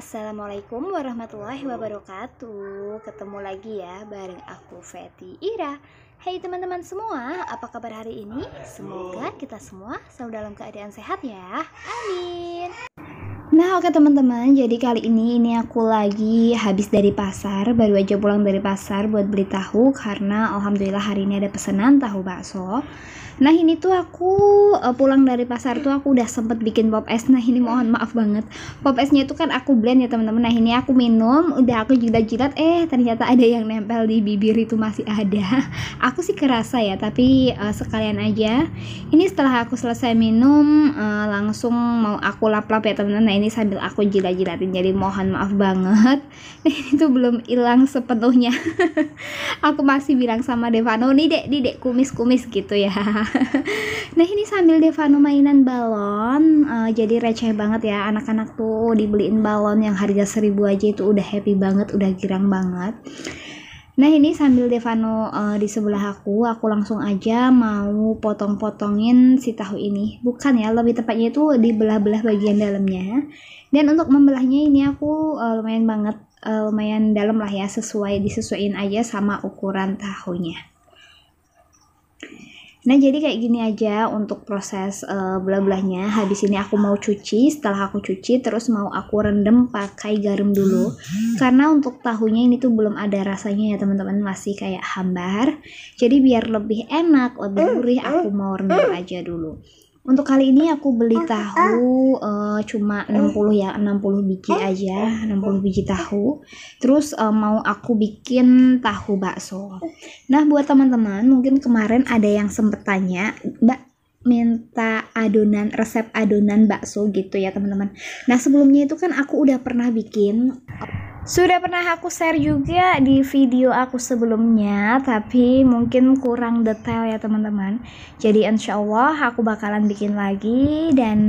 Assalamualaikum warahmatullahi wabarakatuh. Ketemu lagi ya bareng aku Feti Ira. Hai teman-teman semua, apa kabar hari ini? Semoga kita semua selalu dalam keadaan sehat ya. Amin. Nah oke teman-teman, jadi kali ini aku lagi habis dari pasar. Baru aja pulang dari pasar buat beli tahu, karena alhamdulillah hari ini ada pesanan tahu bakso. Nah ini tuh aku pulang dari pasar tuh aku udah sempet bikin pop es. Nah ini mohon maaf banget, pop esnya itu kan aku blend ya teman-teman. Nah ini aku minum, udah aku jilat-jilat, ternyata ada yang nempel di bibir, itu masih ada. Aku sih kerasa ya, tapi sekalian aja. Ini setelah aku selesai minum, langsung mau aku lap-lap ya teman-teman. Nah ini sambil aku jilat-jilatin, jadi mohon maaf banget. Nah ini tuh belum hilang sepenuhnya. Aku masih bilang sama Devano, nih dek kumis-kumis gitu ya. Nah ini sambil Devano mainan balon, jadi receh banget ya. Anak-anak tuh dibeliin balon yang harga 1000 aja itu udah happy banget, udah girang banget. Nah ini sambil Devano di sebelah aku langsung aja mau potong-potongin si tahu ini. Bukan ya, lebih tepatnya itu dibelah-belah bagian dalamnya. Dan untuk membelahnya ini aku lumayan banget, lumayan dalam lah ya, disesuaiin aja sama ukuran tahunya. Nah jadi kayak gini aja untuk proses belah-belahnya. Habis ini aku mau cuci. Setelah aku cuci terus mau aku rendam pakai garam dulu, karena untuk tahunya ini tuh belum ada rasanya ya teman-teman, masih kayak hambar. Jadi biar lebih enak, lebih gurih, aku mau rendam aja dulu. Untuk kali ini aku beli tahu cuma 60 ya, 60 biji aja, 60 biji tahu. Terus mau aku bikin tahu bakso. Nah buat teman-teman, mungkin kemarin ada yang sempet tanya, Mbak minta adonan, resep adonan bakso gitu ya teman-teman. Nah sebelumnya itu kan aku udah pernah bikin, sudah pernah aku share juga di video aku sebelumnya, tapi mungkin kurang detail ya teman-teman. Jadi insya Allah aku bakalan bikin lagi dan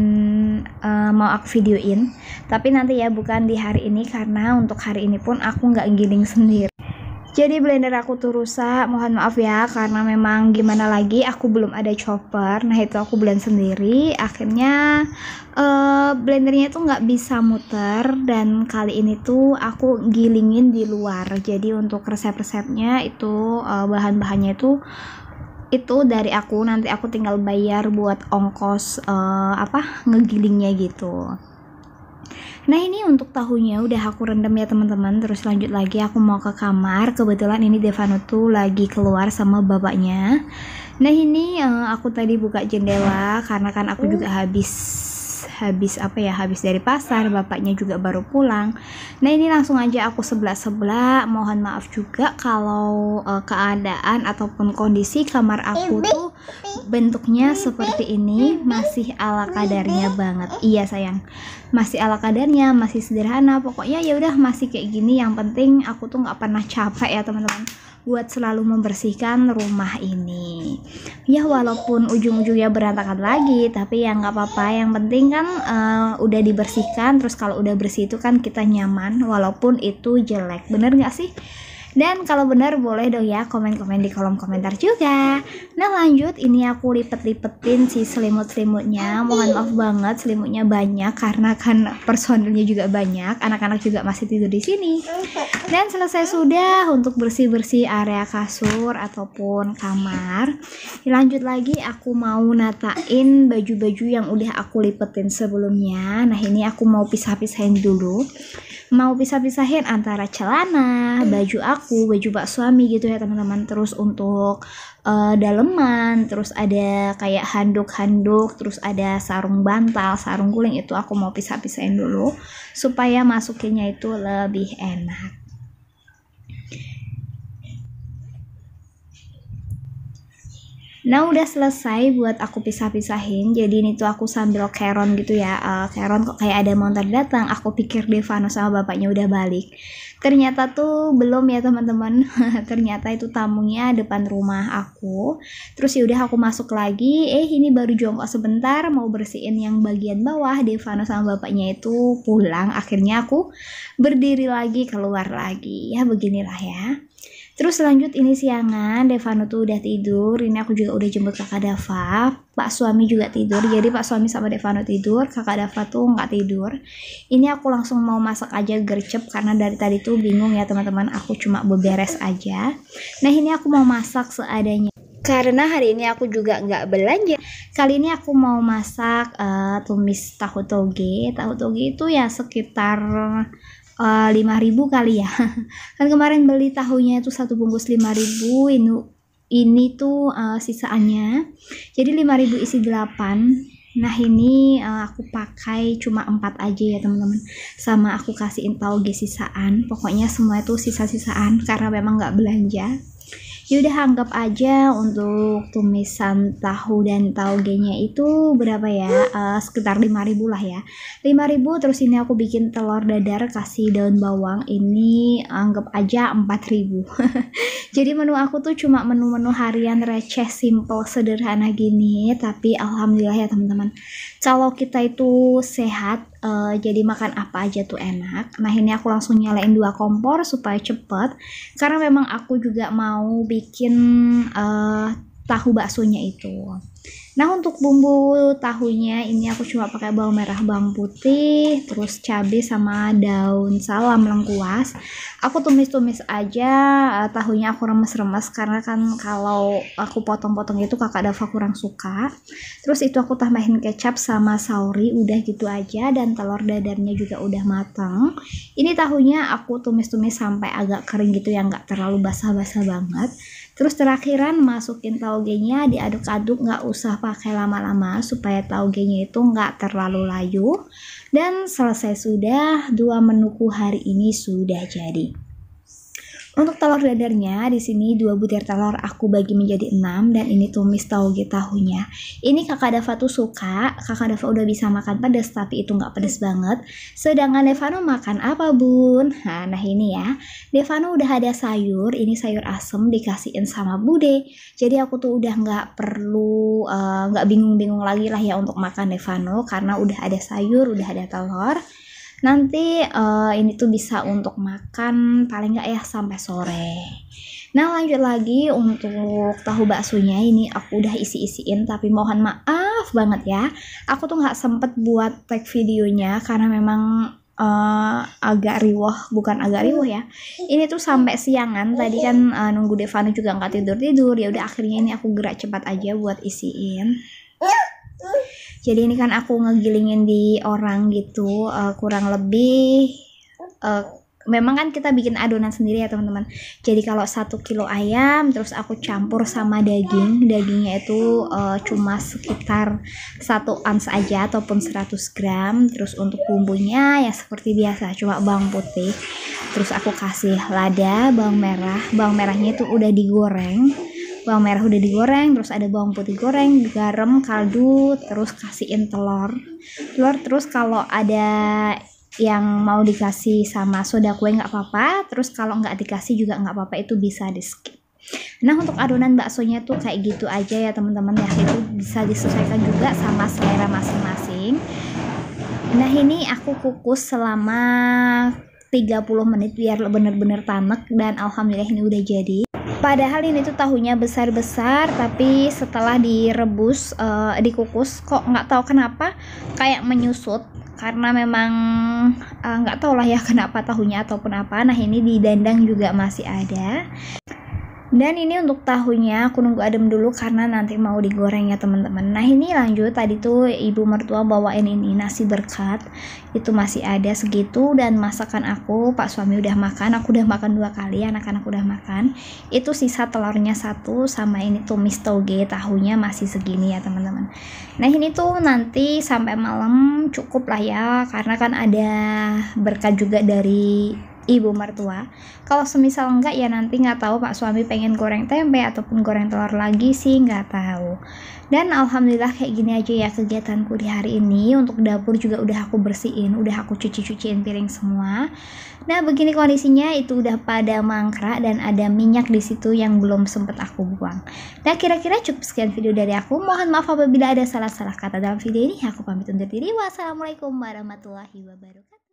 mau aku videoin. Tapi nanti ya, bukan di hari ini, karena untuk hari ini pun aku nggak giling sendiri. Jadi blender aku tuh rusak, mohon maaf ya, karena memang gimana lagi, aku belum ada chopper. Nah itu aku blend sendiri, akhirnya blendernya tuh nggak bisa muter, dan kali ini tuh aku gilingin di luar. Jadi untuk resep-resepnya itu bahan-bahannya itu dari aku, nanti aku tinggal bayar buat ongkos ngegilingnya gitu. Nah ini untuk tahunya udah aku rendam ya teman-teman. Terus lanjut lagi, aku mau ke kamar. Kebetulan ini Devano tuh lagi keluar sama bapaknya. Nah ini aku tadi buka jendela, karena kan aku juga habis dari pasar, bapaknya juga baru pulang. Nah ini langsung aja aku sebelah-sebelah. Mohon maaf juga kalau keadaan ataupun kondisi kamar aku tuh bentuknya seperti ini, masih ala kadarnya banget. Iya sayang, masih ala kadarnya, masih sederhana. Pokoknya ya udah masih kayak gini. Yang penting aku tuh nggak pernah capek ya teman-teman buat selalu membersihkan rumah ini. Ya walaupun ujung-ujungnya berantakan lagi, tapi ya nggak apa-apa. Yang penting kan udah dibersihkan. Terus kalau udah bersih itu kan kita nyaman, walaupun itu jelek. Bener nggak sih? Dan kalau benar boleh dong ya komen-komen di kolom komentar juga. Nah lanjut, ini aku lipet-lipetin si selimut-selimutnya. Mohon maaf banget selimutnya banyak, karena kan personilnya juga banyak. Anak-anak juga masih tidur di sini. Dan selesai sudah untuk bersih-bersih area kasur ataupun kamar. Lanjut lagi, aku mau natain baju-baju yang udah aku lipetin sebelumnya. Nah ini aku mau pisah-pisahin dulu. Mau pisah-pisahin antara celana, baju aku, baju pak suami gitu ya teman-teman. Terus untuk daleman, terus ada kayak handuk-handuk, terus ada sarung bantal, sarung guling, itu aku mau pisah-pisahin dulu supaya masukinnya itu lebih enak. Nah udah selesai buat aku pisah-pisahin. Jadi ini tuh aku sambil keron gitu ya, keron kok kayak ada motor datang. Aku pikir Devano sama bapaknya udah balik, Ternyata tuh belum ya teman-teman. Ternyata itu tamunya depan rumah aku. Terus yaudah aku masuk lagi. Ini baru jongkok sebentar mau bersihin yang bagian bawah. Devano sama bapaknya itu pulang. Akhirnya aku berdiri lagi, keluar lagi. Ya beginilah ya. Terus lanjut ini siangan, Devano tuh udah tidur. Ini aku juga udah jemput kakak Dava. Pak suami juga tidur. Jadi pak suami sama Devano tidur, kakak Dava tuh nggak tidur. Ini aku langsung mau masak aja gercep karena dari tadi tuh bingung ya teman-teman. Aku cuma beberes aja. Nah ini aku mau masak seadanya. Karena hari ini aku juga nggak belanja. Kali ini aku mau masak tumis tahu toge. Tahu toge itu ya sekitar 5.000 kali ya. Kan kemarin beli tahunya itu satu bungkus 5.000. Ini tuh sisaannya. Jadi 5.000 isi 8. Nah ini aku pakai cuma 4 aja ya teman-teman. Sama aku kasihin tauge sisaan. Pokoknya semua itu sisa-sisaan karena memang nggak belanja. Yaudah anggap aja untuk tumisan tahu dan taugenya itu berapa ya, sekitar 5.000 lah ya, 5.000. Terus ini aku bikin telur dadar kasih daun bawang, ini anggap aja 4.000. Jadi menu aku tuh cuma menu-menu harian receh, simple, sederhana gini, tapi alhamdulillah ya teman-teman, kalau kita itu sehat, jadi makan apa aja tuh enak. Nah ini aku langsung nyalain 2 kompor supaya cepet, karena memang aku juga mau bikin tahu baksonya itu. Nah untuk bumbu tahunya ini aku cuma pakai bawang merah, bawang putih, terus cabai sama daun salam lengkuas. Aku tumis-tumis aja, tahunya aku remes-remes karena kan kalau aku potong-potong itu kakak Dava kurang suka. Terus itu aku tambahin kecap sama sauri, udah gitu aja, dan telur dadarnya juga udah matang. Ini tahunya aku tumis-tumis sampai agak kering gitu ya, nggak terlalu basah-basah banget. Terus terakhiran masukin taugenya, diaduk-aduk, nggak usah pakai lama-lama supaya taugenya itu nggak terlalu layu. Dan selesai sudah, 2 menuku hari ini sudah jadi. Untuk telur dadarnya di sini 2 butir telur aku bagi menjadi 6, dan ini tumis tauge tahunya. Ini kakak Dava tuh suka, kakak Dava udah bisa makan pedas tapi itu nggak pedas banget. Sedangkan Devano makan apa bun? Nah ini ya, Devano udah ada sayur, ini sayur asem dikasihin sama bude. Jadi aku tuh udah nggak perlu nggak bingung-bingung lagi lah ya untuk makan Devano karena udah ada sayur, udah ada telur. Nanti ini tuh bisa untuk makan paling nggak ya sampai sore. Nah lanjut lagi untuk tahu baksonya, ini aku udah isi-isiin tapi mohon maaf banget ya, aku tuh nggak sempet buat tag videonya karena memang agak riwah, bukan agak riwah ya, ini tuh sampai siangan tadi kan, nunggu Devano juga nggak tidur-tidur. Ya udah akhirnya ini aku gerak cepat aja buat isiin. Jadi ini kan aku ngegilingin di orang gitu, kurang lebih memang kan kita bikin adonan sendiri ya teman-teman. Jadi kalau 1 kilo ayam terus aku campur sama dagingnya itu cuma sekitar 1 ons aja ataupun 100 gram. Terus untuk bumbunya ya seperti biasa, cuma bawang putih, terus aku kasih lada, bawang merahnya itu udah digoreng. Bawang merah udah digoreng, terus ada bawang putih goreng, garam, kaldu, terus kasihin telur. Terus kalau ada yang mau dikasih sama soda kue nggak apa-apa, terus kalau nggak dikasih juga nggak apa-apa, itu bisa di skip. Nah untuk adonan baksonya tuh kayak gitu aja ya teman-teman ya, itu bisa disesuaikan juga sama selera masing-masing. Nah ini aku kukus selama 30 menit biar bener-bener tanek, dan alhamdulillah ini udah jadi. Padahal ini tuh tahunya besar-besar, tapi setelah direbus, dikukus, kok nggak tahu kenapa kayak menyusut, karena memang nggak tahu lah ya kenapa tahunya ataupun apa. Nah ini di dandang juga masih ada. Dan ini untuk tahunya aku nunggu adem dulu karena nanti mau digoreng ya teman-teman. Nah ini lanjut, tadi tuh ibu mertua bawain ini nasi berkat, itu masih ada segitu. Dan masakan aku, pak suami udah makan, aku udah makan 2 kali, anak-anak udah makan. Itu sisa telurnya 1, sama ini tumis toge tahunya masih segini ya teman-teman. Nah ini tuh nanti sampai malam cukup lah ya, karena kan ada berkat juga dari ibu mertua. Kalau semisal enggak ya nanti nggak tahu Pak suami pengen goreng tempe ataupun goreng telur lagi sih nggak tahu. Dan alhamdulillah kayak gini aja ya kegiatanku di hari ini. Untuk dapur juga udah aku bersihin, udah aku cuciin piring semua. Nah begini kondisinya, itu udah pada mangkrak dan ada minyak di situ yang belum sempet aku buang. Nah kira-kira cukup sekian video dari aku. Mohon maaf apabila ada salah-salah kata dalam video ini. Aku pamit undur diri. Wassalamualaikum warahmatullahi wabarakatuh.